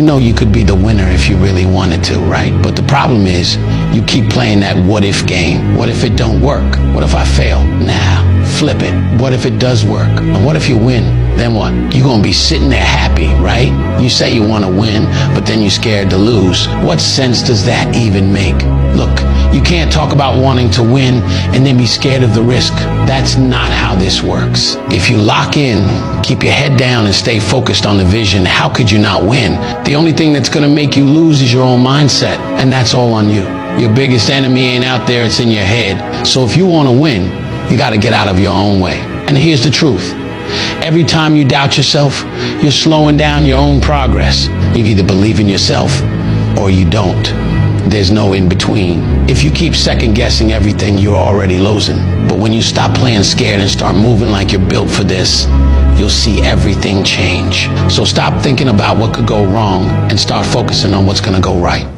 know you could be the winner if you really wanted to, right? But the problem is you keep playing that what if game. What if it don't work? What if I fail? Nah, flip it. What if it does work? And what if you win? Then what? You're gonna be sitting there happy, right? You say you wanna win, but then you're scared to lose. What sense does that even make? Look, you can't talk about wanting to win and then be scared of the risk. That's not how this works. If you lock in, keep your head down and stay focused on the vision, how could you not win? The only thing that's gonna make you lose is your own mindset, and that's all on you. Your biggest enemy ain't out there, it's in your head. So if you wanna win, you gotta get out of your own way. And here's the truth. Every time you doubt yourself, you're slowing down your own progress. You either believe in yourself or you don't. There's no in between. If you keep second guessing everything, you're already losing. But when you stop playing scared and start moving like you're built for this, you'll see everything change. So stop thinking about what could go wrong and start focusing on what's gonna go right.